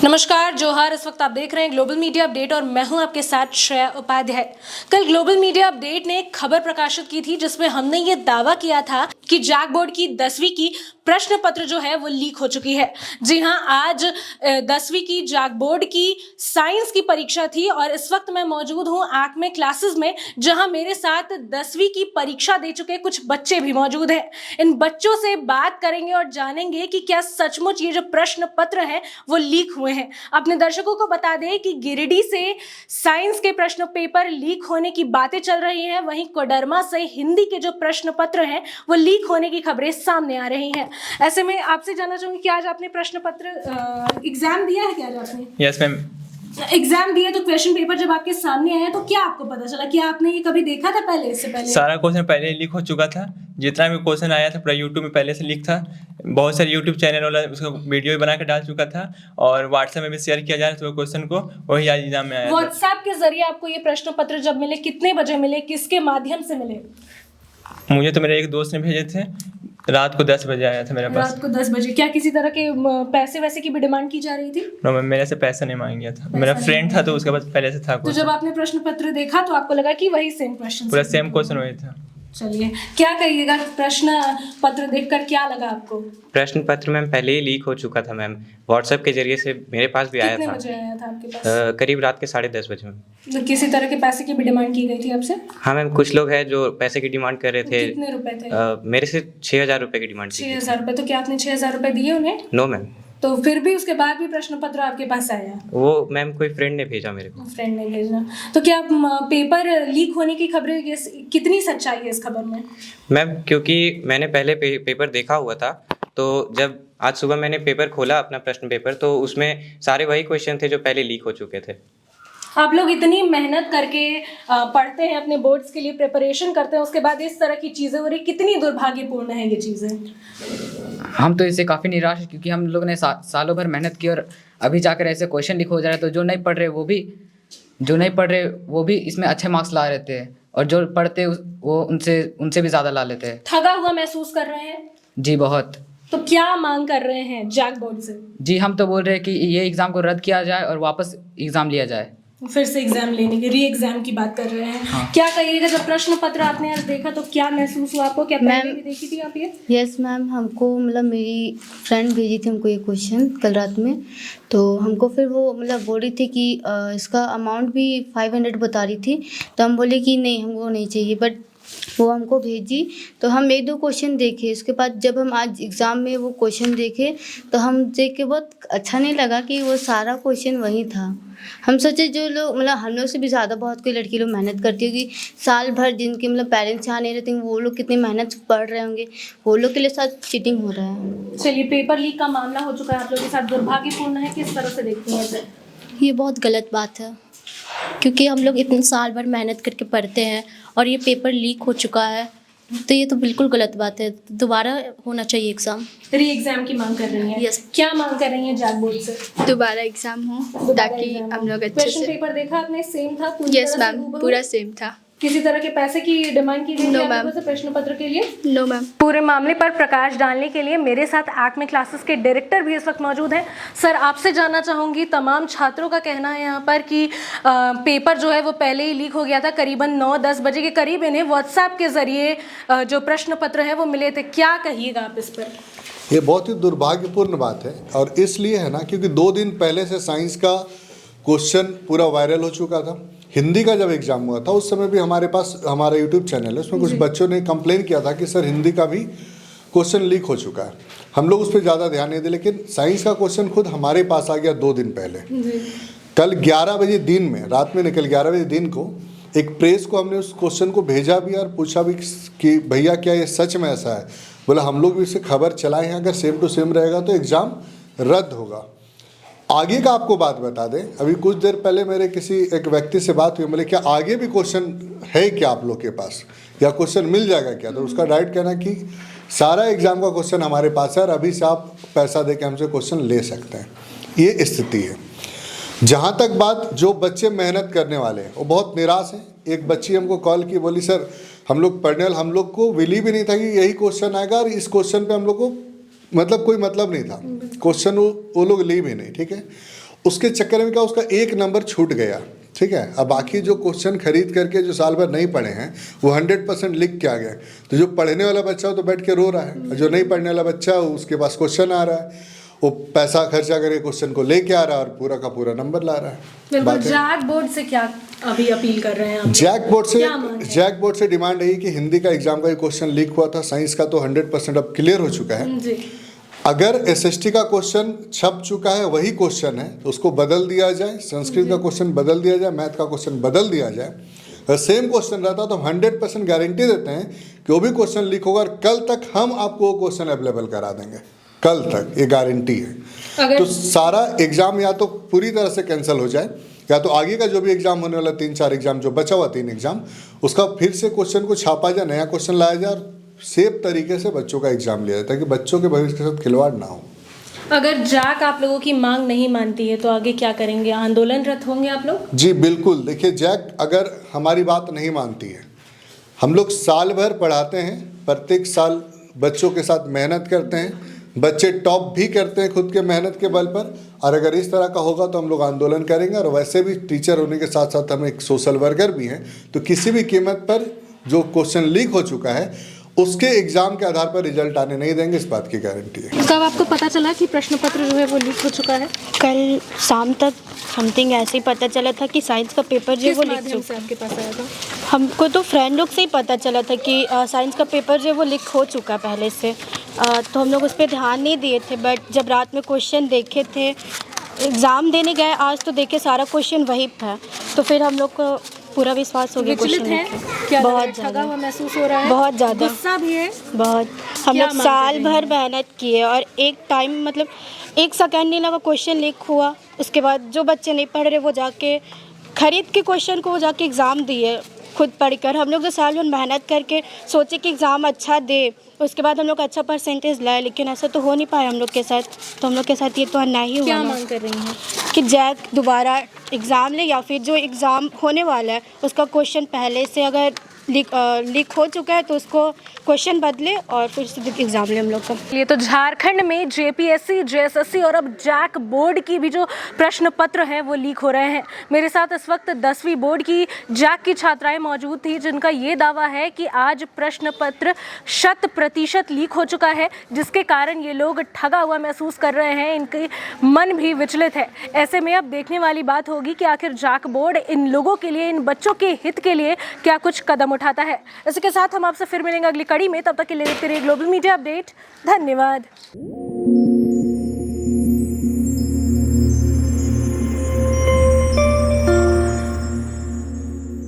नमस्कार, जोहार। इस वक्त आप देख रहे हैं ग्लोबल मीडिया अपडेट और मैं हूं आपके साथ श्रेया उपाध्याय। कल ग्लोबल मीडिया अपडेट ने एक खबर प्रकाशित की थी जिसमें हमने ये दावा किया था कि जैक बोर्ड की 10वीं की प्रश्न पत्र जो है वो लीक हो चुकी है। जी हां, आज 10वीं की जैक बोर्ड की साइंस की परीक्षा थी और इस वक्त मैं मौजूद हूं आकमे क्लासेस में, जहां मेरे साथ 10वीं की परीक्षा दे चुके कुछ बच्चे भी मौजूद हैं। इन बच्चों से बात करेंगे और जानेंगे कि क्या सचमुच ये जो प्रश्न पत्र है वो लीक हुए हैं। अपने दर्शकों को बता दें कि गिरिडीह से साइंस के प्रश्न पेपर लीक होने की बातें चल रही हैं, वहीं कोडरमा से हिंदी के जो प्रश्न पत्र हैं वो लीक होने की खबरें सामने आ रही हैं। ऐसे में आपसे जानना चाहूंगी कि आज आपने प्रश्न पत्र एग्जाम दिया है क्या? आज आपने यस मैम एग्जाम दिया तो क्वेश्चन पेपर जब आपके सामने आया तो क्या आपको पता चला? कि आपने ये कभी देखा था पहले, इससे पहले? सारा क्वेश्चन पहले लीक हो चुका था। जितना भी क्वेश्चन आया था पूरा यूट्यूब में पहले से लीक था। बहुत सारे यूट्यूब चैनल वाला उसको वीडियो भी बना के डाल चुका था और व्हाट्सएप में भी शेयर किया जा रहा था क्वेश्चन को। वही आज एग्जाम में आया। व्हाट्सएप के जरिए आपको ये प्रश्न पत्र जब मिले, कितने बजे मिले, किसके माध्यम से मिले? मुझे तो मेरे एक दोस्त ने भेजे थे। रात को 10 बजे आया था मेरे पास। रात को 10 बजे। क्या किसी तरह के पैसे वैसे की भी डिमांड की जा रही थी? नो मैम, मेरे से पैसा नहीं मांग गया था। मेरा फ्रेंड था तो उसके पास पहले से था। तो जब आपने प्रश्न पत्र देखा तो आपको लगा कि वही सेम क्वेश्चन? पूरा सेम क्वेश्चन वही था। चलिए, क्या कहिएगा, प्रश्न पत्र देखकर क्या लगा आपको? प्रश्न पत्र मैम पहले ही लीक हो चुका था मैम। व्हाट्सएप के जरिए से मेरे पास भी आया कितने था। बजे आया था आपके पास? करीब रात के 10:30 बजे मैम। तो किसी तरह के पैसे की भी डिमांड की गई थी आपसे? हाँ मैम, कुछ लोग हैं जो पैसे की डिमांड कर रहे थे। कितने रुपए थे? मेरे से 6,000 रुपये की डिमांड की। 6,000 रुपए? तो क्या आपने 6,000 रुपए दिए उन्हें? No ma'am. तो फिर भी उसके बाद भी प्रश्न पत्र आपके पास आया? वो मैम कोई फ्रेंड ने भेजा मेरे को। फ्रेंड ने भेजा। तो क्या पेपर लीक होने की खबरें, कितनी सच्चाई है इस खबर में? मैम क्योंकि मैंने पहले पेपर देखा हुआ था, तो जब आज सुबह मैंने पेपर खोला अपना प्रश्न पेपर, तो उसमें सारे वही क्वेश्चन थे जो पहले लीक हो चुके थे। आप लोग इतनी मेहनत करके पढ़ते हैं, अपने बोर्ड्स के लिए प्रिपरेशन करते हैं, उसके बाद इस तरह की चीज़ें हो रही, कितनी दुर्भाग्यपूर्ण है ये चीज़ें? हम तो इससे काफ़ी निराश हैं क्योंकि हम लोगों ने सालों भर मेहनत की और अभी जाकर ऐसे क्वेश्चन लिख हो जा रहे हैं। तो जो नहीं पढ़ रहे वो भी इसमें अच्छे मार्क्स ला रहे थे और जो पढ़ते वो उनसे भी ज़्यादा ला लेते हैं। थका हुआ महसूस कर रहे हैं? जी बहुत। तो क्या मांग कर रहे हैं जैक बोर्ड से? जी हम तो बोल रहे हैं कि ये एग्ज़ाम को रद्द किया जाए और वापस एग्ज़ाम लिया जाए। फिर से एग्जाम लेने की, री एग्जाम की बात कर रहे हैं। हाँ। क्या कहिएगा, जब प्रश्न पत्र आपने आज देखा तो क्या महसूस हुआ आपको? क्या पहले भी देखी थी आप ये? यस मैम, हमको मतलब मेरी फ्रेंड भेजी थी हमको ये क्वेश्चन कल रात में। तो हमको फिर वो मतलब बोल रही थी कि इसका अमाउंट भी 500 बता रही थी। तो हम बोले कि नहीं, हमको नहीं चाहिए, बट वो हमको भेजी। तो हम 1-2 क्वेश्चन देखे। उसके बाद जब हम आज एग्ज़ाम में वो क्वेश्चन देखे तो हम देख के बहुत अच्छा नहीं लगा कि वो सारा क्वेश्चन वही था। हम सोचे जो लोग मतलब हम लोग से भी ज़्यादा बहुत कोई लड़की लोग मेहनत करती होगी, साल भर जिनके मतलब पेरेंट्स यहाँ नहीं रहते, वो लोग कितनी मेहनत पढ़ रहे होंगे, वो लोग के लिए साथ चीटिंग हो रहा है। चलिए, पेपर लीक का मामला हो चुका है आप लोगों के साथ, दुर्भाग्यपूर्ण है, किस तरह से देखती हैं इसे? ये बहुत गलत बात है क्योंकि हम लोग इतने साल भर मेहनत करके पढ़ते हैं और ये पेपर लीक हो चुका है, तो ये तो बिल्कुल गलत बात है। दोबारा होना चाहिए एग्ज़ाम। री एग्जाम की मांग कर रही हैं? यस। क्या मांग कर रही हैं जैक बोर्ड से? दोबारा एग्ज़ाम हो ताकि हम लोग अच्छे क्वेश्चन से। पेपर देखा आपने, सेम था पूरी यस तरह से मैम, हूबहू? पूरा सेम था। किसी तरह के पैसे की डिमांड की गई थी No, आप ma'am. लोगों से प्रश्न पत्र के लिए? No ma'am. पूरे मामले पर प्रकाश डालने के लिए मेरे साथ आकमे क्लासेस के डायरेक्टर भी इस वक्त मौजूद हैं। सर, आपसे जानना चाहूँगी, तमाम छात्रों का कहना है यहाँ पर कि पेपर जो है वो पहले ही लीक हो गया था। करीबन 9-10 बजे के करीब इन्हें व्हाट्सएप के ज़रिए जो प्रश्न पत्र है वो मिले थे। क्या कहिएगा आप इस पर? ये बहुत ही दुर्भाग्यपूर्ण बात है और इसलिए है ना क्योंकि 2 दिन पहले से साइंस का क्वेश्चन पूरा वायरल हो चुका था। हिंदी का जब एग्ज़ाम हुआ था उस समय भी हमारे पास हमारा यूट्यूब चैनल है, उसमें कुछ बच्चों ने कंप्लेन किया था कि सर हिंदी का भी क्वेश्चन लीक हो चुका है। हम लोग उस पर ज़्यादा ध्यान नहीं दे, लेकिन साइंस का क्वेश्चन खुद हमारे पास आ गया 2 दिन पहले। कल 11 बजे दिन में, रात में निकल 11 बजे दिन को एक प्रेस को हमने उस क्वेश्चन को भेजा भी और पूछा भी कि भैया क्या ये सच में ऐसा है? बोला हम लोग भी इससे खबर चलाए हैं, अगर सेम टू सेम रहेगा तो एग्ज़ाम रद्द होगा। आगे का आपको बात बता दें, अभी कुछ देर पहले मेरे किसी एक व्यक्ति से बात हुई, बोले क्या आगे भी क्वेश्चन है क्या आप लोग के पास, या क्वेश्चन मिल जाएगा क्या? तो उसका डायरेक्ट कहना कि सारा एग्ज़ाम का क्वेश्चन हमारे पास है और अभी से आप पैसा दे के हमसे क्वेश्चन ले सकते हैं। ये स्थिति है। जहाँ तक बात जो बच्चे मेहनत करने वाले हैं वो बहुत निराश हैं। एक बच्ची हमको कॉल की, बोली सर हम लोग पढ़ने वाले, हम लोग को बिलीव भी नहीं था कि यही क्वेश्चन आएगा और इस क्वेश्चन पे हम लोग को मतलब कोई मतलब नहीं था, क्वेश्चन वो लोग ली भी नहीं, ठीक है। उसके चक्कर में क्या उसका एक नंबर छूट गया, ठीक है। अब बाकी जो क्वेश्चन खरीद करके जो साल भर नहीं पढ़े हैं वो 100% लिख के आ गए, तो जो पढ़ने वाला बच्चा हो तो बैठ के रो रहा है, और जो नहीं पढ़ने वाला बच्चा हो उसके पास क्वेश्चन आ रहा है, वो पैसा खर्चा करके क्वेश्चन को लेके आ रहा है और पूरा का पूरा नंबर ला रहा है। बिल्कुल। जैक बोर्ड से क्या अभी अपील कर रहे हैं आप? जैक बोर्ड से डिमांड है कि हिंदी का एग्जाम का क्वेश्चन लीक हुआ था, साइंस का तो 100% अब क्लियर हो चुका है जी। अगर एसएसटी का क्वेश्चन छप चुका है वही क्वेश्चन है तो उसको बदल दिया जाए, संस्कृत का क्वेश्चन बदल दिया जाए, मैथ का क्वेश्चन बदल दिया जाए। अगर सेम क्वेश्चन रहता तो हम 100% गारंटी देते हैं कि वो भी क्वेश्चन लीक होगा और कल तक हम आपको वो क्वेश्चन अवेलेबल करा देंगे, कल तक, ये गारंटी है। तो सारा एग्जाम या तो पूरी तरह से कैंसिल हो जाए या तो आगे का जो भी एग्जाम होने वाला 3-4 एग्जाम जो बचा हुआ 3 एग्जाम उसका फिर से क्वेश्चन को छापा जाए, नया क्वेश्चन लाया जाए और सेफ तरीके से बच्चों का एग्जाम लिया जाए ताकि बच्चों के भविष्य के साथ खिलवाड़ ना हो। अगर जैक आप लोगों की मांग नहीं मानती है तो आगे क्या करेंगे? आंदोलनरत होंगे आप लोग? जी बिल्कुल। देखिए जैक अगर हमारी बात नहीं मानती है, हम लोग साल भर पढ़ाते हैं, प्रत्येक साल बच्चों के साथ मेहनत करते हैं, बच्चे टॉप भी करते हैं खुद के मेहनत के बल पर, और अगर इस तरह का होगा तो हम लोग आंदोलन करेंगे। और वैसे भी टीचर होने के साथ साथ हम एक सोशल वर्कर भी हैं, तो किसी भी कीमत पर जो क्वेश्चन लीक हो चुका है उसके एग्जाम के आधार पर रिजल्ट आने नहीं देंगे, इस बात की गारंटी है। कब आपको पता चला कि प्रश्न पत्र जो है वो लीक हो चुका है? कल शाम तक समथिंग ऐसे ही पता चला था कि साइंस का पेपर जो है वो लीक माध्यम से आपके पास आया था? हमको तो फ्रेंड लोग से ही पता चला था कि साइंस का पेपर जो है वो लीक हो चुका है पहले से। तो हम लोग उस पर ध्यान नहीं दिए थे, बट जब रात में क्वेश्चन देखे थे, एग्ज़ाम देने गए आज तो देखे सारा क्वेश्चन वही था, तो फिर हम लोग को पूरा विश्वास हो गया। विचलित है क्या? बहुत ठगा ज़्यादा हुआ महसूस हो रहा है? बहुत ज़्यादा गुस्सा भी है बहुत। हम क्या लोग मांग साल कर रही भर मेहनत किए और एक टाइम मतलब 1 सेकेंड नहीं लगा, क्वेश्चन लीक हुआ। उसके बाद जो बच्चे नहीं पढ़ रहे वो जाके खरीद के क्वेश्चन को जाके एग्ज़ाम दिए खुद पढ़कर। हम लोग तो साल भर मेहनत करके सोचे कि एग्ज़ाम अच्छा दे, उसके बाद हम लोग अच्छा परसेंटेज लाए, लेकिन ऐसा तो हो नहीं पाया हम लोग के साथ। तो हम लोग के साथ ये तो अन्याय ही हुआ। क्या मांग कर रही हैं? कि जैक दोबारा एग्ज़ाम ले या फिर जो एग्ज़ाम होने वाला है उसका क्वेश्चन पहले से अगर लीक हो चुका है तो उसको क्वेश्चन बदले और फिर से एग्ज़ाम ले हम लोग का। ये तो झारखंड में जेपीएससी, जेएसएससी और अब जैक बोर्ड की भी जो प्रश्न पत्र है वो लीक हो रहे हैं। मेरे साथ इस वक्त 10वीं बोर्ड की जैक की छात्राएं मौजूद थी जिनका ये दावा है कि आज प्रश्न पत्र 100% लीक हो चुका है, जिसके कारण ये लोग ठगा हुआ महसूस कर रहे हैं, इनके मन भी विचलित है। ऐसे में अब देखने वाली बात होगी कि आखिर जैक बोर्ड इन लोगों के लिए, इन बच्चों के हित के लिए क्या कुछ कदम उठाता है। इसी के साथ हम आपसे फिर मिलेंगे अगली कड़ी में, तब तक के लिए देखते रहिए ग्लोबल मीडिया अपडेट। धन्यवाद।